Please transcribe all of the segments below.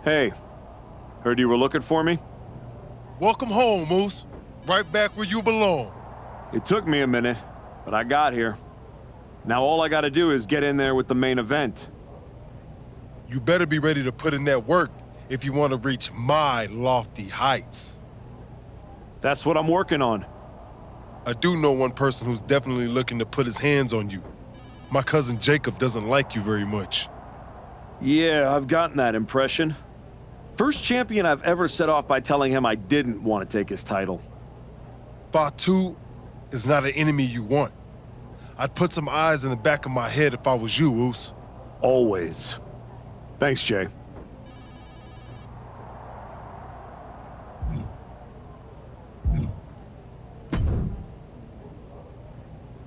Hey, heard you were looking for me? Welcome home, Moose. Right back where you belong. It took me a minute, but I got here. Now all I gotta do is get in there with the main event. You better be ready to put in that work if you want to reach my lofty heights. That's what I'm working on. I do know one person who's definitely looking to put his hands on you. My cousin Jacob doesn't like you very much. Yeah, I've gotten that impression. First champion I've ever set off by telling him I didn't want to take his title. Fatu is not an enemy you want. I'd put some eyes in the back of my head if I was you, Oos. Always. Thanks, Jay.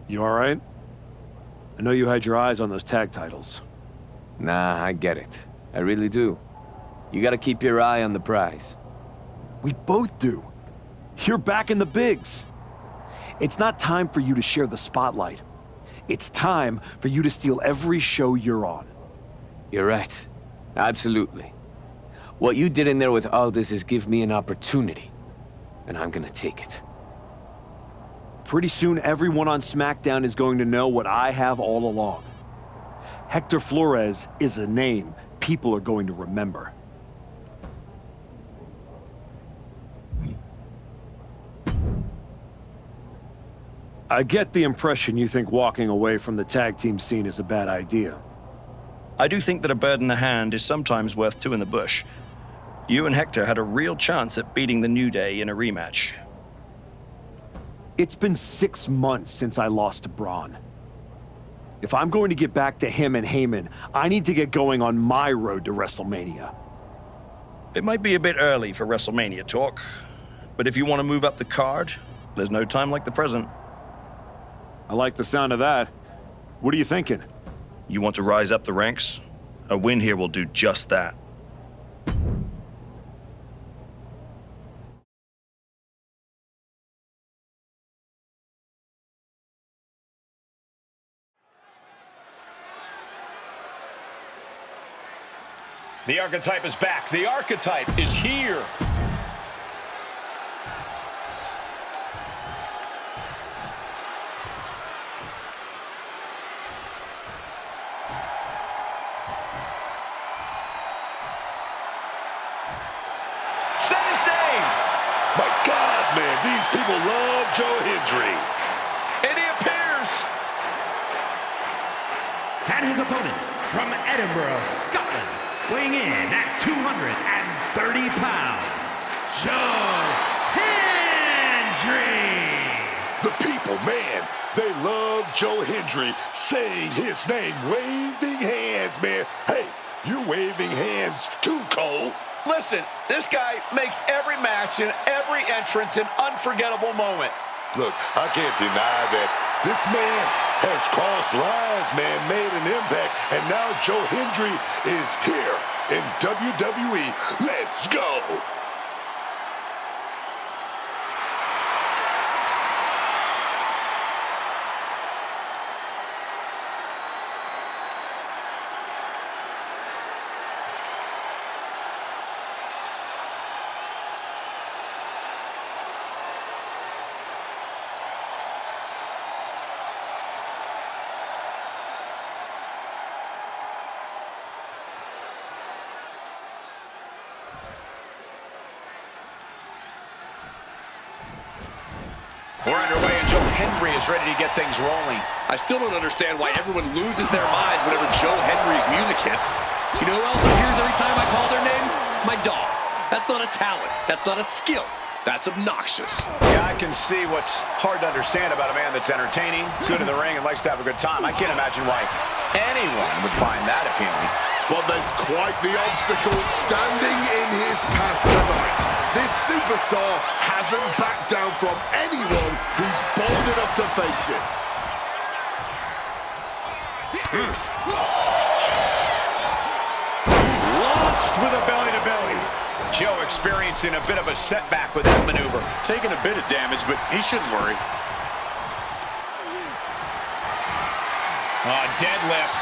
You all right? I know you had your eyes on those tag titles. Nah, I get it. I really do. You gotta keep your eye on the prize. We both do. You're back in the bigs. It's not time for you to share the spotlight. It's time for you to steal every show you're on. You're right. Absolutely. What you did in there with Aldis is give me an opportunity, and I'm gonna take it. Pretty soon, everyone on SmackDown is going to know what I have all along. Hector Flores is a name people are going to remember. I get the impression you think walking away from the tag team scene is a bad idea. I do think that a bird in the hand is sometimes worth two in the bush. You and Hector had a real chance at beating the New Day in a rematch. It's been 6 months since I lost to Braun. If I'm going to get back to him and Heyman, I need to get going on my road to WrestleMania. It might be a bit early for WrestleMania talk, but if you want to move up the card, there's no time like the present. I like the sound of that. What are you thinking? You want to rise up the ranks? A win here will do just that. The archetype is back. The archetype is here. Say his name. My God, man, these people love Joe Hendry. And he appears. And his opponent from Edinburgh, Scotland, weighing in at 230 pounds, Joe Hendry! The people, man, they love Joe Hendry saying his name, waving hands, man. Hey, you waving hands too, Cole. Listen, this guy makes every match and every entrance an unforgettable moment. Look, I can't deny that this man has crossed lines, man, made an impact, and now Joe Hendry is here in WWE. Let's go! We're underway and Joe Hendry is ready to get things rolling. I still don't understand why everyone loses their minds whenever Joe Hendry's music hits. You know who else appears every time I call their name? My dog. That's not a talent. That's not a skill. That's obnoxious. Yeah, I can see what's hard to understand about a man that's entertaining, good in the ring, and likes to have a good time. I can't imagine why anyone would find that appealing. But there's quite the obstacle standing in his path tonight. This superstar hasn't backed down from anyone who's bold enough to face it. Launched with a belly-to-belly. Joe experiencing a bit of a setback with that maneuver. Taking a bit of damage, but he shouldn't worry. Deadlift.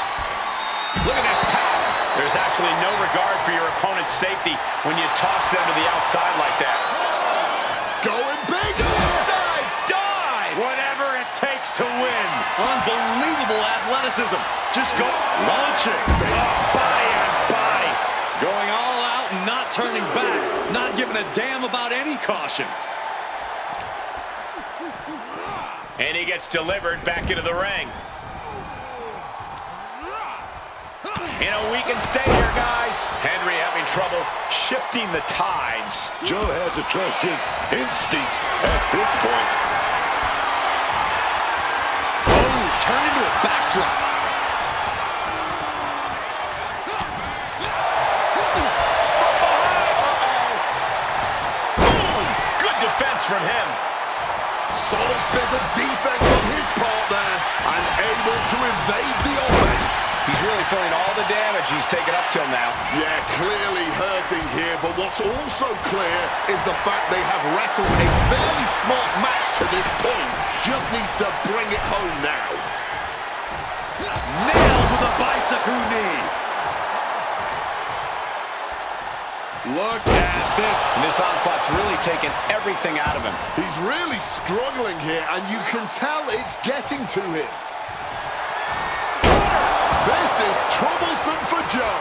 Look at this power. There's absolutely no regard for your opponent's safety when you toss them to the outside like that. Going big. Suicide dive! Whatever it takes to win. Unbelievable athleticism. Just go launching. Body on body. Going all out and not turning back. Not giving a damn about any caution. And he gets delivered back into the ring. We can stay here, guys. Henry having trouble shifting the tides. Joe has to trust his instinct at this point. Oh, turned into a backdrop. Boom! Good defense from him. Solid bit of defense on his part there, and able to evade the offense. He's really feeling all the damage he's taken up till now. Yeah, clearly hurting here, but what's also clear is the fact they have wrestled a fairly smart match to this point. Just needs to bring it home now. Nailed with a bicycle knee. Look at this. And this onslaught's really taken everything out of him. He's really struggling here, and you can tell it's getting to him. This is troublesome for Joe.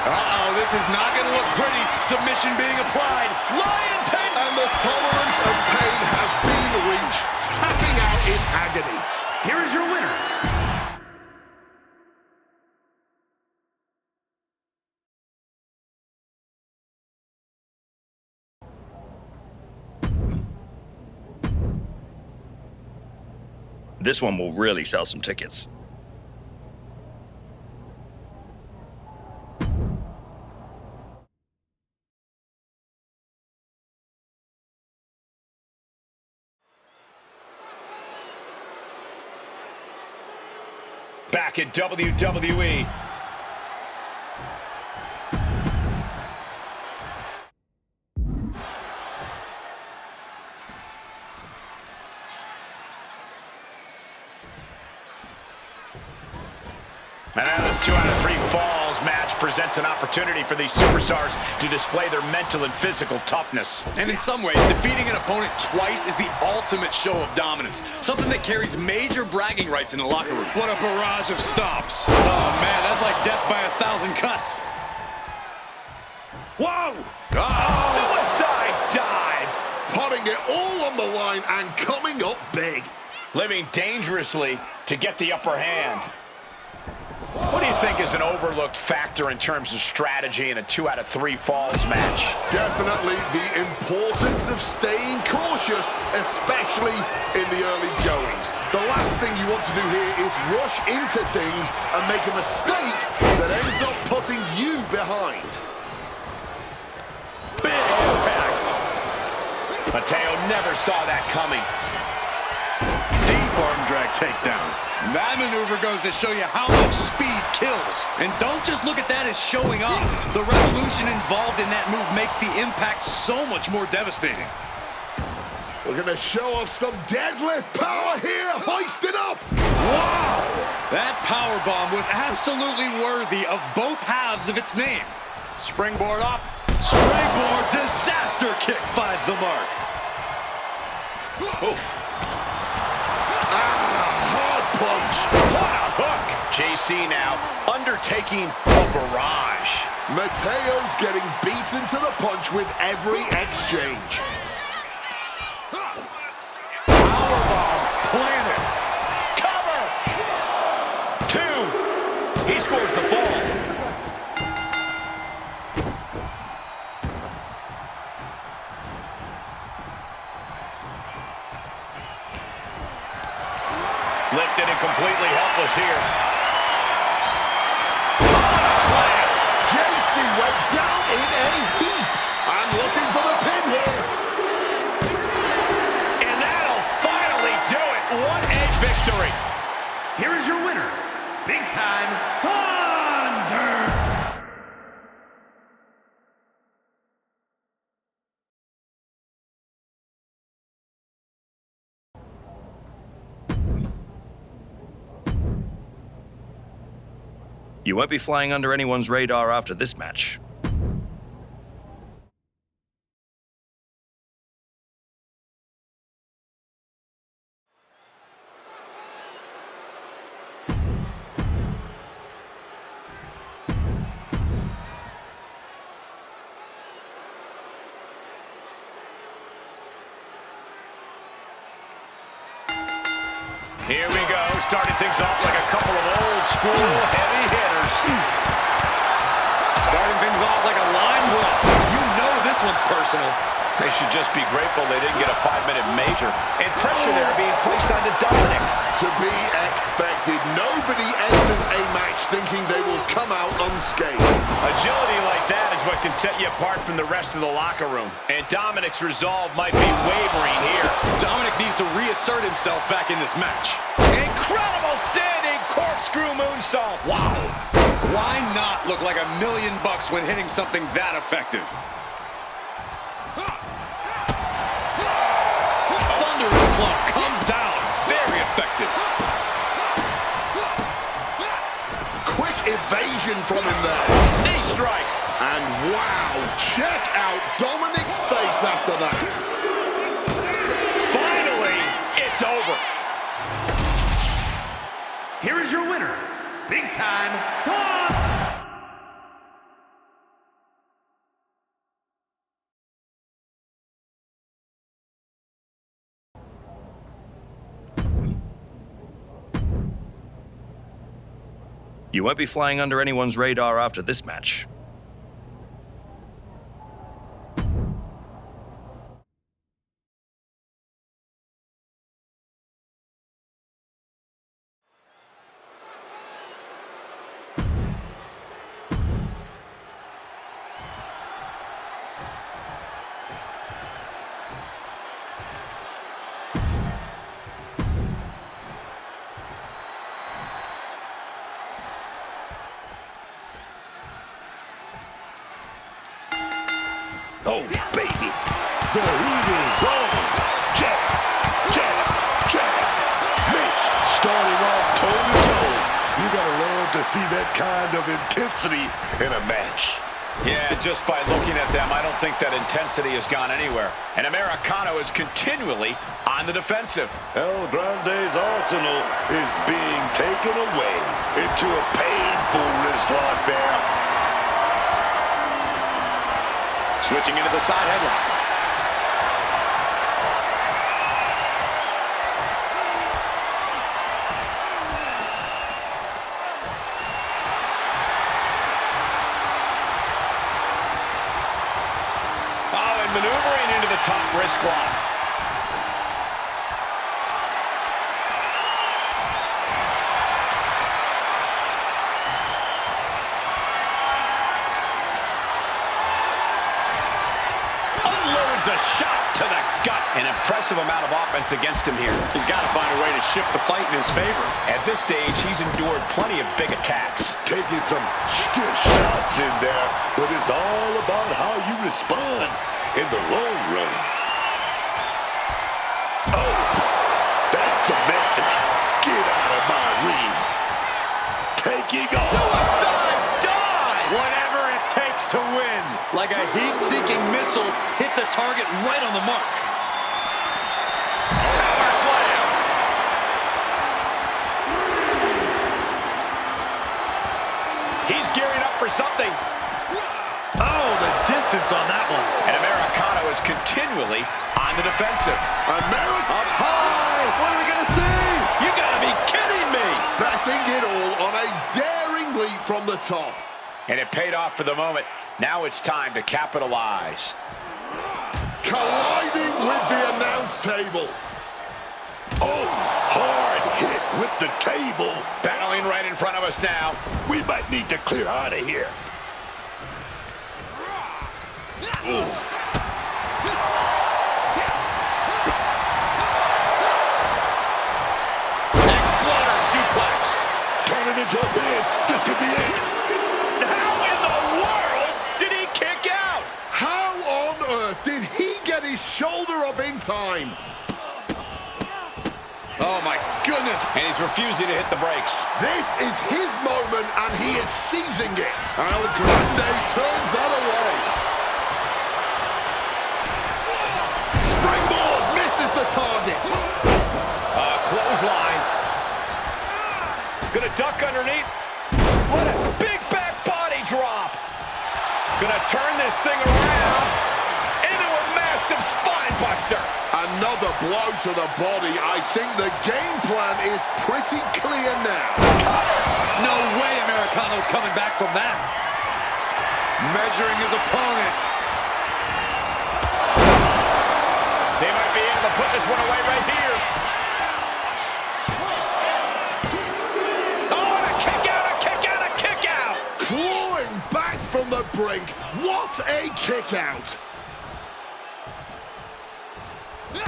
Uh-oh, this is not going to look pretty. Submission being applied. Lion tape! And the tolerance of pain has been reached. Tapping out in agony. Here is your winner. This one will really sell some tickets. Back at WWE. And now this 2 out of 3 falls match presents an opportunity for these superstars to display their mental and physical toughness. And in some ways, defeating an opponent twice is the ultimate show of dominance. Something that carries major bragging rights in the locker room. What a barrage of stomps. Oh, man, that's like death by 1,000 cuts. Whoa! Oh. Suicide dive! Putting it all on the line and coming up big. Living dangerously to get the upper hand. What do you think is an overlooked factor in terms of strategy in a 2 out of 3 falls match? Definitely the importance of staying cautious, especially in the early goings. The last thing you want to do here is rush into things and make a mistake that ends up putting you behind. Big impact. Mateo never saw that coming. Deep arm drag takedown. That maneuver goes to show you how much speed kills. And don't just look at that as showing off. The revolution involved in that move makes the impact so much more devastating. We're going to show off some deadlift power here. Hoist it up. Wow! That power bomb was absolutely worthy of both halves of its name. Springboard off. Springboard disaster kick finds the mark. Oof. Punch. What a hook! JC now undertaking a barrage. Mateo's getting beaten to the punch with every exchange. Powerbomb planted. Cover! 2. He scores the fall. Lifted and completely helpless here. Slam. JC went down in a heap. I'm looking for the pin here. And that'll finally do it. What a victory. Here is your winner, Big Time Thunder. You won't be flying under anyone's radar after this match. Here we go, starting things off like a couple of old school heavy hitters. Starting things off like a line brawl. You know this one's personal. They should just be grateful they didn't get a 5-minute major. And pressure there being placed onto Dominic. To be expected. Nobody enters a match thinking they will come out unscathed. Agility like that is what can set you apart from the rest of the locker room. And Dominic's resolve might be wavering here. Dominic needs to reassert himself back in this match. Incredible standing corkscrew moonsault. Wow. Why not look like $1 million when hitting something that effective? Thunderous club comes down. Very effective. Quick evasion from him there. Knee strike. And wow, check out Dominic's face after that. Finally, it's over. Here is your winner, Big Time Bob. You won't be flying under anyone's radar after this match. Oh, baby. The heat is on. Jab, jab, jab. Mitch starting off toe-to-toe. You gotta love to see that kind of intensity in a match. Yeah, just by looking at them, I don't think that intensity has gone anywhere. And Americano is continually on the defensive. El Grande's arsenal is being taken away into a painful wrist lock there. Switching into the side headlock. Oh, and maneuvering into the top wrist lock. A shot to the gut. An impressive amount of offense against him here. He's got to find a way to shift the fight in his favor. At this stage, he's endured plenty of big attacks. Taking some stiff shots in there, but it's all about how you respond in the long run. Oh, that's a message. Get out of my ring. Taking off. Suicide dive! Whatever it takes to win. Like a heat-seeking missile, hit the target right on the mark. Power slam! He's gearing up for something. Oh, the distance on that one. And Americano is continually on the defensive. America up high. What are we going to see? You gotta be kidding me! Batting it all on a daring leap from the top. And it paid off for the moment. Now it's time to capitalize. Colliding with the announce table. Oh, hard hit with the table. Battling right in front of us now. We might need to clear out of here. Ooh. Exploder suplex. Turning into a pin. This could be it. How in the world did he kick out? How on earth did he get his shoulder up in time? Oh, my goodness. And he's refusing to hit the brakes. This is his moment, and he is seizing it. El Grande turns that away. Springboard misses the target. Clothesline. Gonna duck underneath. What a big back body drop. Gonna turn this thing around into a massive spine buster. Another blow to the body. I think the game plan is pretty clear now. No way Americano's coming back from that. Measuring his opponent. They might be able to put this one away right here. Oh, and a kick out, a kick out, a kick out. Clawing back from the brink. What a kick out.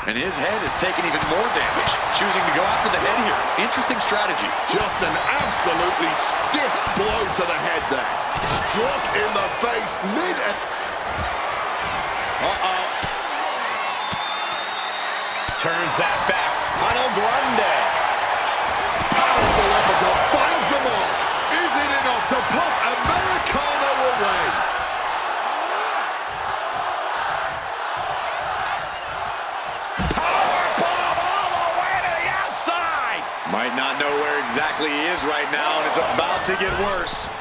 And his head is taking even more damage, choosing to go after the head here. Interesting strategy. Just an absolutely stiff blow to the head there. Struck in the face mid. Uh-oh. Turns that back on El Grande. Powerful uppercut finds the mark. Is it enough to put Americano away? Powerbomb all the way to the outside. Might not know where exactly he is right now, and it's about to get worse.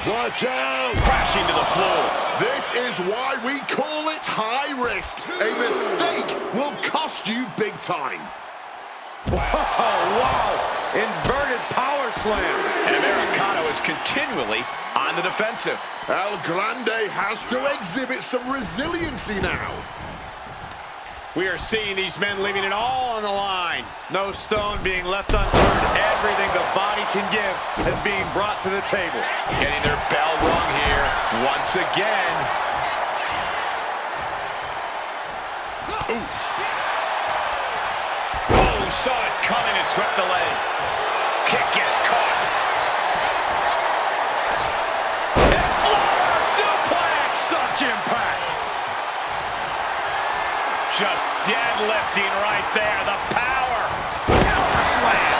Watch out! Crashing to the floor. This is why we call it high risk. A mistake will cost you big time. Wow. Inverted power slam. And Americano is continually on the defensive. El Grande has to exhibit some resiliency now. We are seeing these men leaving it all on the line. No stone being left unturned. Everything the body can give is being brought to the table. Getting their bell rung here once again. Ooh. Oh, saw it coming and swept the leg. Kick gets caught. Exploder suplex! Such impact. Just deadlifting right there. The power. Power slam.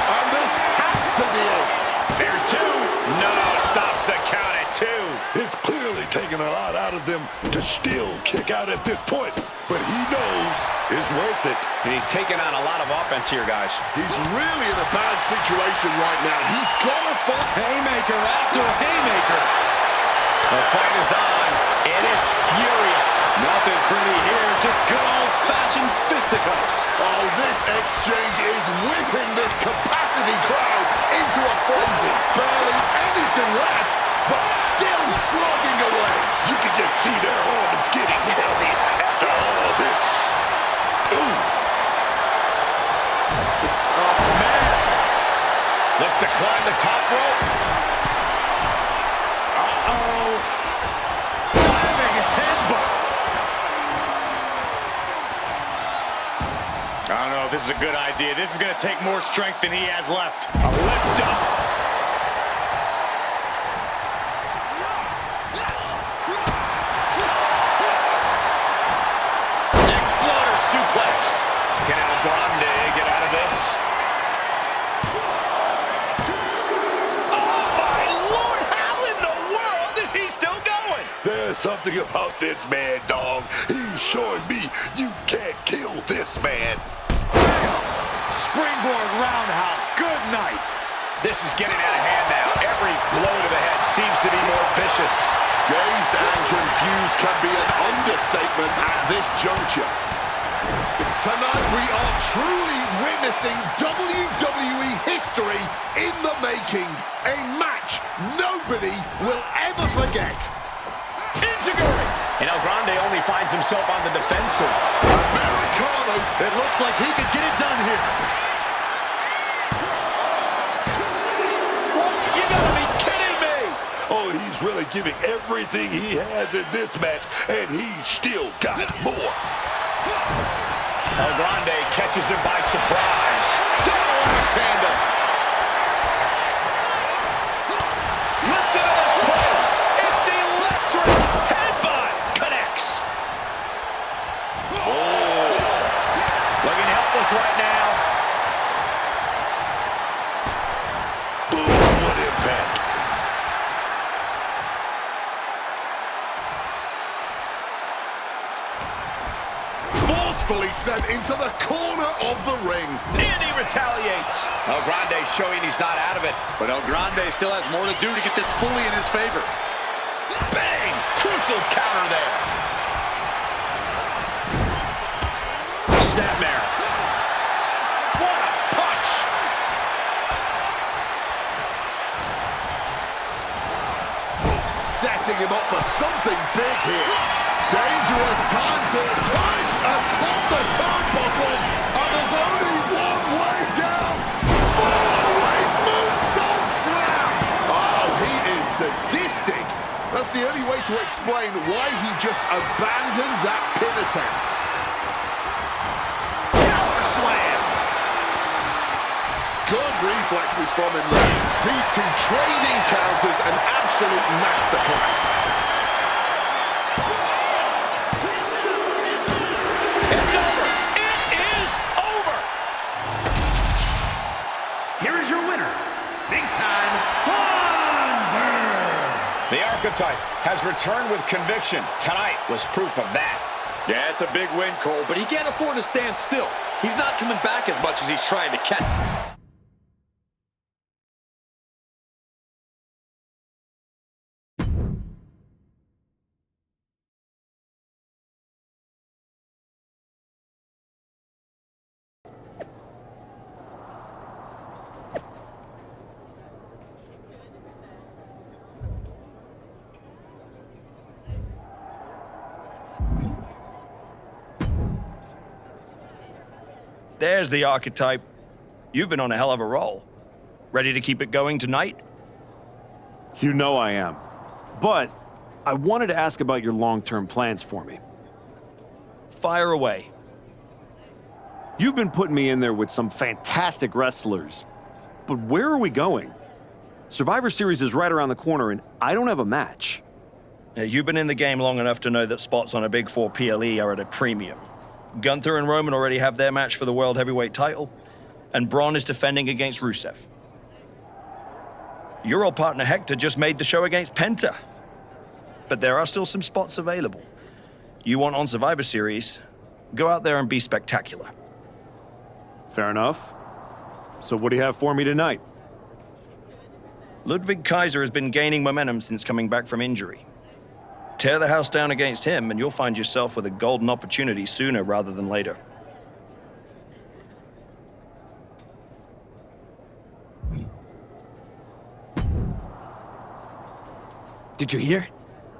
And this has to be it. There's two. No, stops the count at two. It's clearly taking a lot out of them to still kick out at this point, but he knows it's worth it. And he's taking on a lot of offense here, guys. He's really in a bad situation right now. He's got to fight. Haymaker after haymaker. The fight is on. It is furious. Nothing pretty here, just good old-fashioned fisticuffs. Oh, this exchange is whipping this capacity crowd into a frenzy. Barely anything left, but still slugging away. You can just see their arm is getting heavy after all of this. Ooh. Oh, man. Looks to climb the top rope. Uh-oh. Diving headbutt. I don't know if this is a good idea. This is going to take more strength than he has left. A lift up. Exploder suplex. Can El Grande get out of this? Oh, my Lord. How in the world is he still going? There's something about this man, dog. He's showing me you can't kill this man. Springboard roundhouse. Good night. This is getting out of hand now. Every blow to the head seems to be more vicious. Dazed and confused can be an understatement at this juncture. Tonight we are truly witnessing WWE history in the making. A match nobody will ever forget. Enziguri. And El Grande only finds himself on the defensive. Americanos. It looks like he could get it done here. You gotta be kidding me. Oh, he's really giving everything he has in this match, and he's still got more. El Grande catches him by surprise. Double axe handle. Listen to this place. It's electric. Headbutt connects. Oh. Looking helpless right now. forcefully sent into the corner of the ring. And he retaliates. El Grande's showing he's not out of it. But El Grande still has more to do to get this fully in his favor. Bang! Crucial counter there. Snapmare. What a punch! Setting him up for something big here. Dangerous times here. Pushed atop the turnbuckles. And there's only one way down. Far-away moonsault slam. Oh, he is sadistic. That's the only way to explain why he just abandoned that pin attempt. Power slam. Good reflexes from him there. These two trading counters, an absolute masterclass. It's over. It is over. Here is your winner, Big Time Thunder. The Archetype has returned with conviction. Tonight was proof of that. Yeah, it's a big win, Cole, but he can't afford to stand still. He's not coming back as much as he's trying to catch. There's the Archetype. You've been on a hell of a roll. Ready to keep it going tonight? You know I am. But I wanted to ask about your long-term plans for me. Fire away. You've been putting me in there with some fantastic wrestlers. But where are we going? Survivor Series is right around the corner, and I don't have a match. You've been in the game long enough to know that spots on a Big Four PLE are at a premium. Gunther and Roman already have their match for the World Heavyweight title, and Braun is defending against Rusev. Your old partner Hector just made the show against Penta. But there are still some spots available. You want on Survivor Series, go out there and be spectacular. Fair enough. So what do you have for me tonight? Ludwig Kaiser has been gaining momentum since coming back from injury. Tear the house down against him, and you'll find yourself with a golden opportunity sooner rather than later. Did you hear?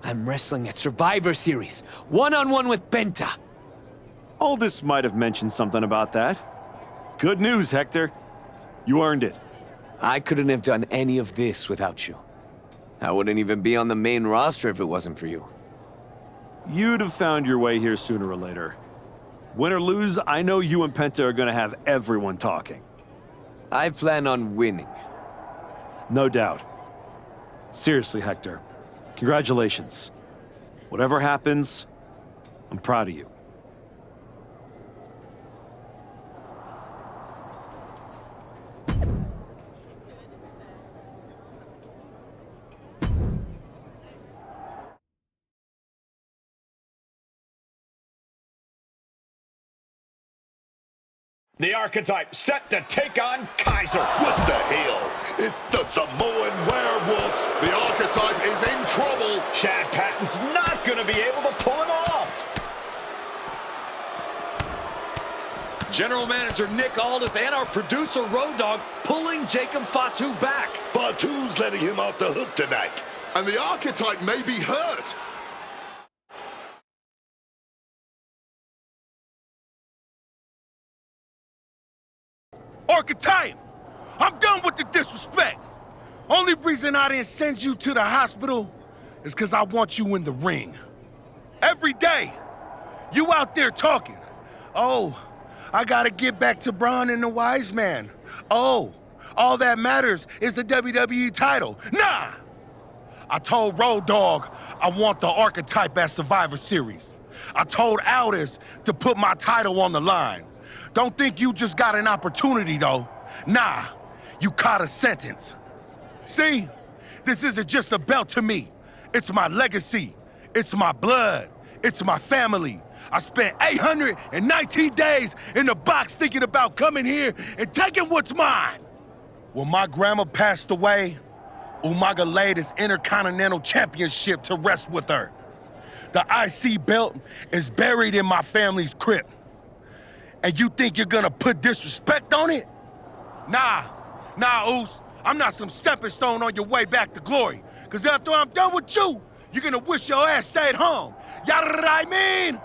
I'm wrestling at Survivor Series, one-on-one with Penta. Aldis might have mentioned something about that. Good news, Hector. You earned it. I couldn't have done any of this without you. I wouldn't even be on the main roster if it wasn't for you. You'd have found your way here sooner or later. Win or lose, I know you and Penta are gonna have everyone talking. I plan on winning. No doubt. Seriously, Hector. Congratulations. Whatever happens, I'm proud of you. The Archetype set to take on Kaiser. What the hell? It's the Samoan werewolf. The Archetype is in trouble. Chad Patton's not going to be able to pull him off. General Manager Nick Aldis and our producer Road Dogg pulling Jacob Fatu back. Fatu's letting him off the hook tonight. And the Archetype may be hurt. Archetype, I'm done with the disrespect. Only reason I didn't send you to the hospital is because I want you in the ring. Every day, you out there talking. Oh, I gotta get back to Braun and the Wise Man. Oh, all that matters is the WWE title. Nah! I told Road Dogg I want the Archetype at Survivor Series. I told Aldis to put my title on the line. Don't think you just got an opportunity, though. Nah, you caught a sentence. See, this isn't just a belt to me. It's my legacy. It's my blood. It's my family. I spent 819 days in the box thinking about coming here and taking what's mine. When my grandma passed away, Umaga laid his Intercontinental Championship to rest with her. The IC belt is buried in my family's crypt. And you think you're gonna put disrespect on it? Nah, Oos. I'm not some stepping stone on your way back to glory. Cause after I'm done with you, you're gonna wish your ass stayed home. You know what I mean?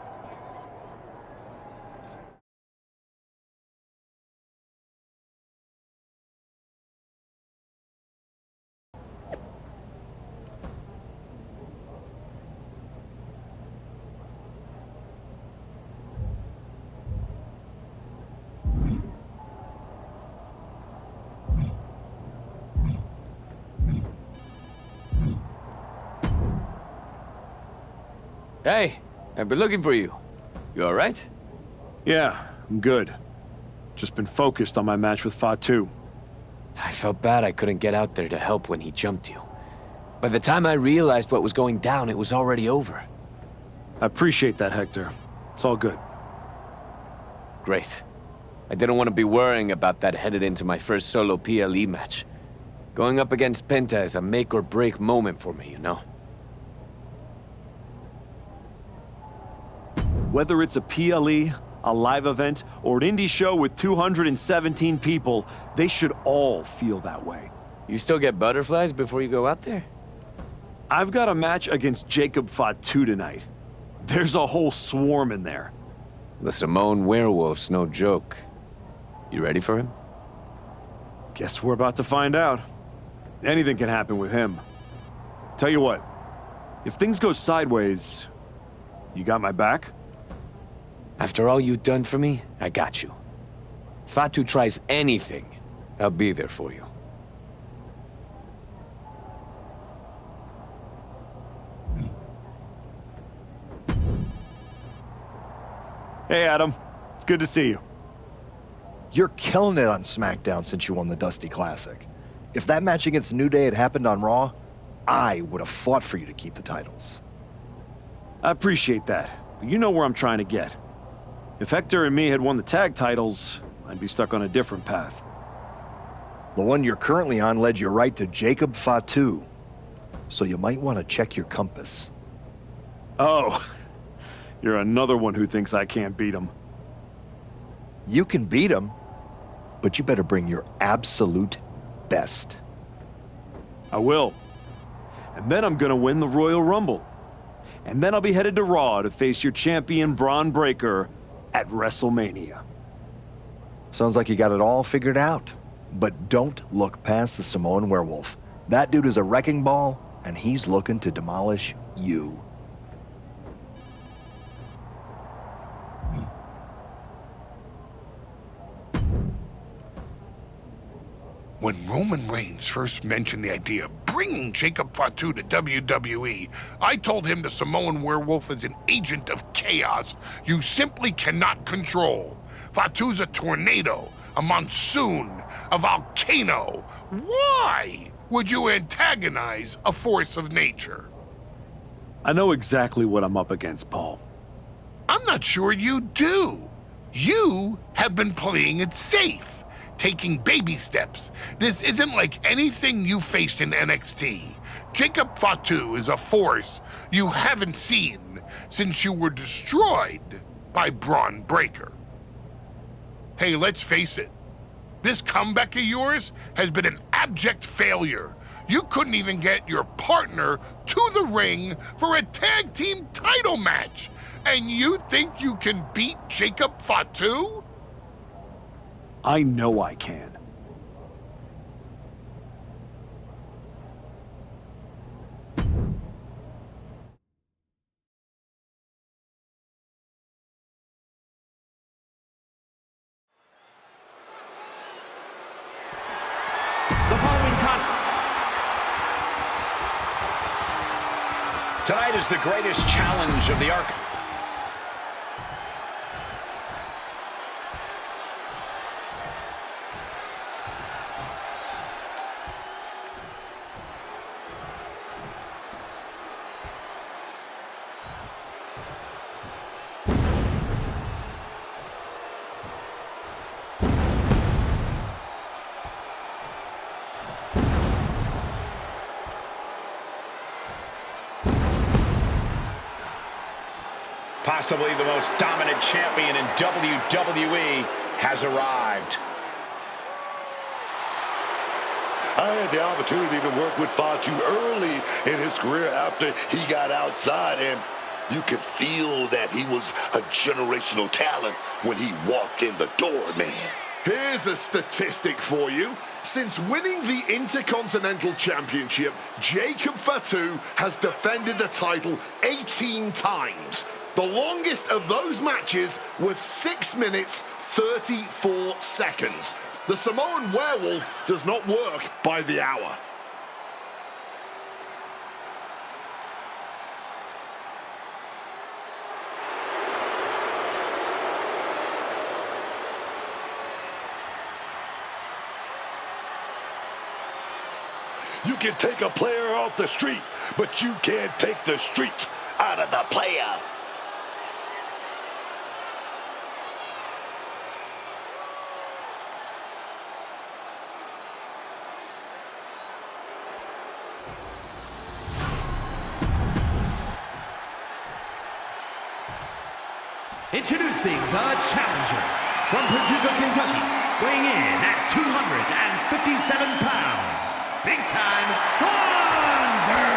Hey, I've been looking for you. You all right? Yeah, I'm good. Just been focused on my match with Fatu. I felt bad I couldn't get out there to help when he jumped you. By the time I realized what was going down, it was already over. I appreciate that, Hector. It's all good. Great. I didn't want to be worrying about that headed into my first solo PLE match. Going up against Penta is a make-or-break moment for me, you know? Whether it's a PLE, a live event, or an indie show with 217 people, they should all feel that way. You still get butterflies before you go out there? I've got a match against Jacob Fatu tonight. There's a whole swarm in there. The Samoan werewolf's no joke. You ready for him? Guess we're about to find out. Anything can happen with him. Tell you what, if things go sideways, you got my back? After all you've done for me, I got you. Fatu tries anything, I'll be there for you. Hey, Adam. It's good to see you. You're killing it on SmackDown since you won the Dusty Classic. If that match against New Day had happened on Raw, I would have fought for you to keep the titles. I appreciate that, but you know where I'm trying to get. If Hector and me had won the tag titles, I'd be stuck on a different path. The one you're currently on led you right to Jacob Fatu, so you might want to check your compass. Oh, you're another one who thinks I can't beat him. You can beat him, but you better bring your absolute best. I will. And then I'm gonna win the Royal Rumble. And then I'll be headed to Raw to face your champion Braun Breaker at WrestleMania. Sounds like you got it all figured out. But don't look past the Samoan werewolf. That dude is a wrecking ball, and he's looking to demolish you. When Roman Reigns first mentioned the idea of bringing Jacob Fatu to WWE, I told him the Samoan werewolf is an agent of chaos you simply cannot control. Fatu's a tornado, a monsoon, a volcano. Why would you antagonize a force of nature? I know exactly what I'm up against, Paul. I'm not sure you do. You have been playing it safe. Taking baby steps. This isn't like anything you faced in NXT. Jacob Fatu is a force you haven't seen since you were destroyed by Braun Breaker. Hey, let's face it. This comeback of yours has been an abject failure. You couldn't even get your partner to the ring for a tag team title match. And you think you can beat Jacob Fatu? I know I can. Tonight is the greatest challenge of the arc. Possibly the most dominant champion in WWE has arrived. I had the opportunity to work with Fatu early in his career after he got outside, and you could feel that he was a generational talent when he walked in the door, man. Here's a statistic for you. Since winning the Intercontinental Championship, Jacob Fatu has defended the title 18 times. The longest of those matches was 6 minutes, 34 seconds. The Samoan werewolf does not work by the hour. You can take a player off the street, but you can't take the street out of the player. Introducing the challenger from Paducah, Kentucky, weighing in at 257 pounds, Big Time Thunder!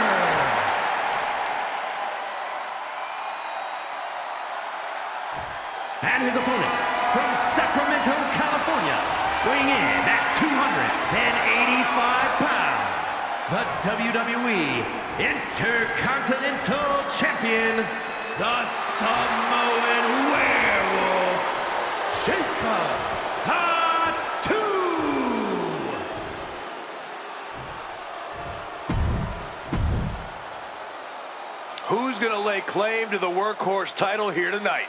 And his opponent from Sacramento, California, weighing in at 285 pounds, the WWE Intercontinental Champion, the Samoan Werewolf, Jacob Fatu! Who's going to lay claim to the workhorse title here tonight?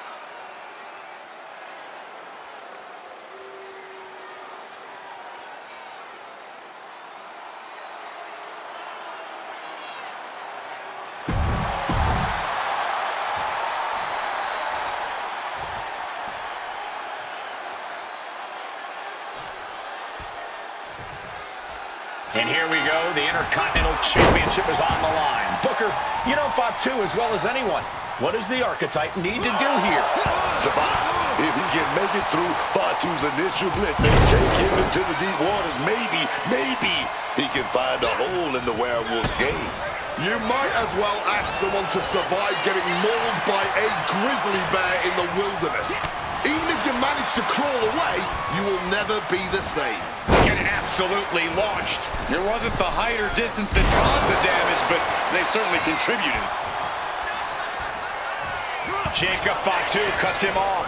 And here we go. The Intercontinental Championship is on the line. Booker, you know Fatu as well as anyone. What does the Archetype need to do here? Survive. If he can make it through Fatu's initial blitz and take him into the deep waters, maybe he can find a hole in the werewolf's game. You might as well ask someone to survive getting mauled by a grizzly bear in the wilderness. Even if you manage to crawl away, you will never be the same. Getting absolutely launched. It wasn't the height or distance that caused the damage, but they certainly contributed. Jacob Fatu cuts him off.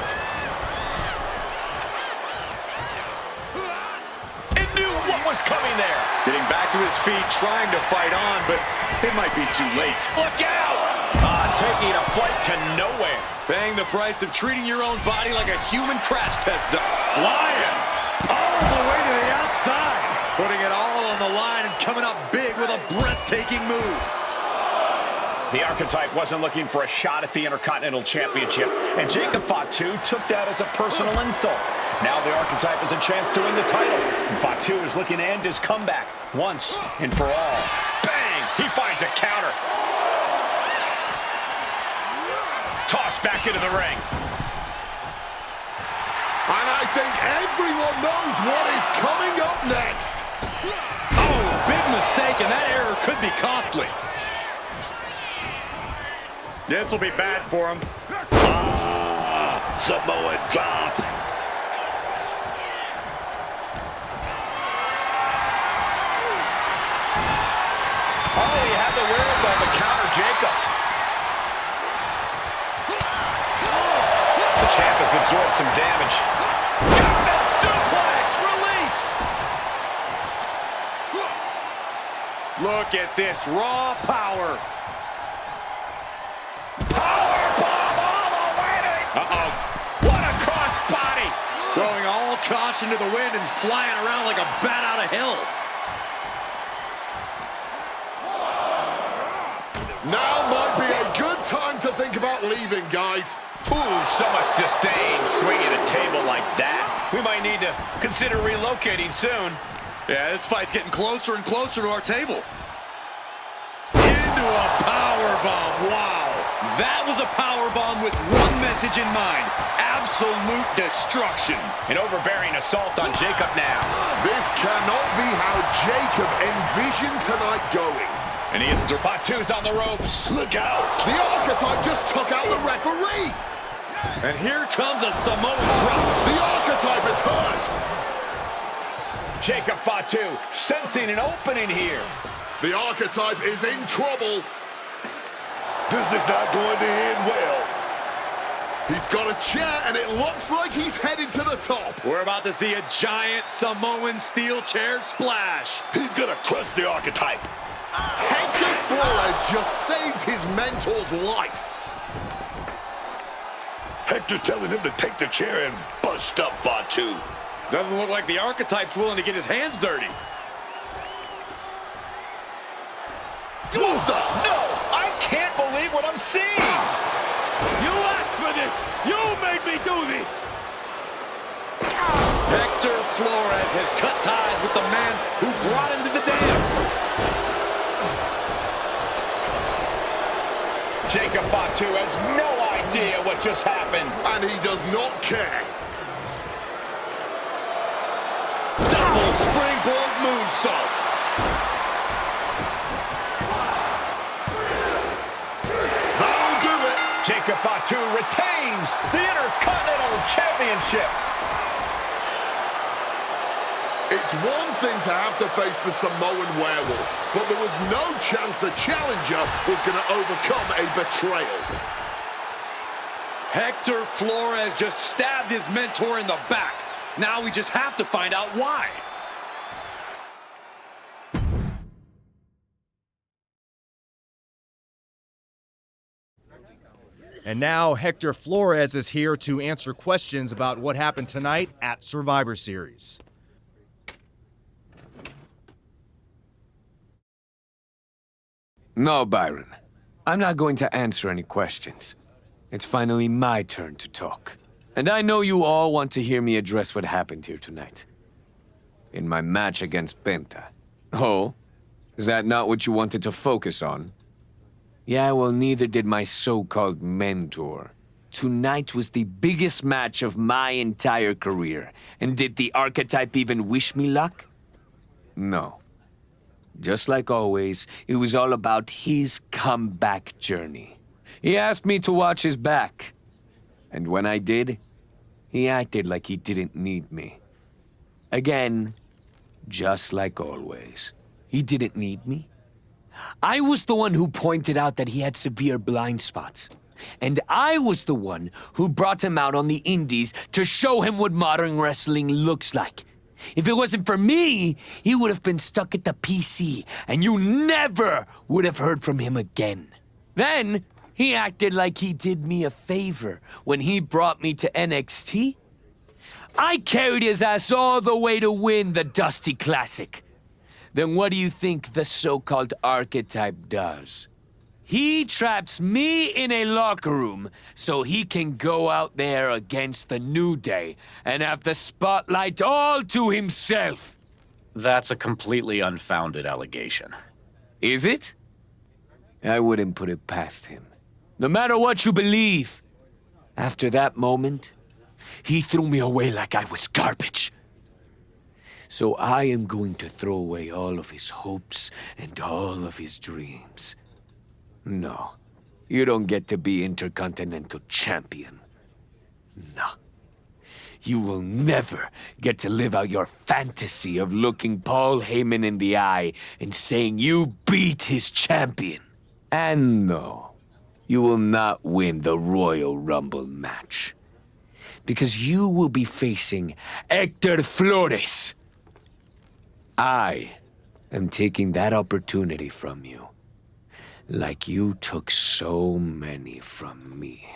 It knew what was coming there. Getting back to his feet, trying to fight on, but it might be too late. Look out! Taking a flight to nowhere. Paying the price of treating your own body like a human crash test dump. Flying all the way to the outside. Putting it all on the line and coming up big with a breathtaking move. The Archetype wasn't looking for a shot at the Intercontinental Championship, and Jacob Fatu took that as a personal insult. Now the Archetype has a chance to win the title, and Fatu is looking to end his comeback once and for all. Bang! He finds a counter. Tossed back into the ring. And I think everyone knows what is coming up next. Oh, big mistake, and that error could be costly. This will be bad for him. Samoan drop. Oh, he had the wherewithal to counter Jacob. The champ has absorbed some damage. German suplex released. Look at this raw power. Powerbomb all the way to the... Uh-oh. What a crossbody. Throwing all caution to the wind and flying around like a bat out of hell. Now might be a good time to think about leaving, guys. Ooh, so much disdain swinging a table like that. We might need to consider relocating soon. Yeah, this fight's getting closer and closer to our table. Into a powerbomb. Wow. That was a powerbomb with one message in mind. Absolute destruction. An overbearing assault on Jacob now. This cannot be how Jacob envisioned tonight going. And he isn't. Fatu's on the ropes. Look out! The Archetype just took out the referee! And here comes a Samoan drop. The Archetype is hurt! Jacob Fatu sensing an opening here. The Archetype is in trouble. This is not going to end well. He's got a chair, and it looks like he's headed to the top. We're about to see a giant Samoan steel chair splash. He's going to crush the Archetype. Hector Flores just saved his mentor's life. Hector telling him to take the chair and bust up Batu. Doesn't look like the Archetype's willing to get his hands dirty. What the? No! I can't believe what I'm seeing! You asked for this! You made me do this! Hector Flores has cut ties with the man who brought him to the dance. Jacob Fatu has no idea what just happened. And he does not care. Double springboard moonsault. That'll do it. Jacob Fatu retains the Intercontinental Championship. It's one thing to have to face the Samoan werewolf, but there was no chance the challenger was going to overcome a betrayal. Hector Flores just stabbed his mentor in the back. Now we just have to find out why. And now Hector Flores is here to answer questions about what happened tonight at Survivor Series. No, Byron. I'm not going to answer any questions. It's finally my turn to talk. And I know you all want to hear me address what happened here tonight. In my match against Penta. Oh? Is that not what you wanted to focus on? Yeah, well, neither did my so-called mentor. Tonight was the biggest match of my entire career. And did the Archetype even wish me luck? No. Just like always, it was all about his comeback journey. He asked me to watch his back. And when I did, he acted like he didn't need me. Again, just like always. He didn't need me. I was the one who pointed out that he had severe blind spots. And I was the one who brought him out on the indies to show him what modern wrestling looks like. If it wasn't for me, he would have been stuck at the PC, and you never would have heard from him again. Then, he acted like he did me a favor when he brought me to NXT. I carried his ass all the way to win the Dusty Classic. Then what do you think the so-called Archetype does? He traps me in a locker room so he can go out there against the New Day and have the spotlight all to himself. That's a completely unfounded allegation. Is it? I wouldn't put it past him. No matter what you believe. After that moment, he threw me away like I was garbage. So I am going to throw away all of his hopes and all of his dreams. No, you don't get to be Intercontinental Champion. No. You will never get to live out your fantasy of looking Paul Heyman in the eye and saying you beat his champion. And no, you will not win the Royal Rumble match. Because you will be facing Hector Flores. I am taking that opportunity from you. Like you took so many from me.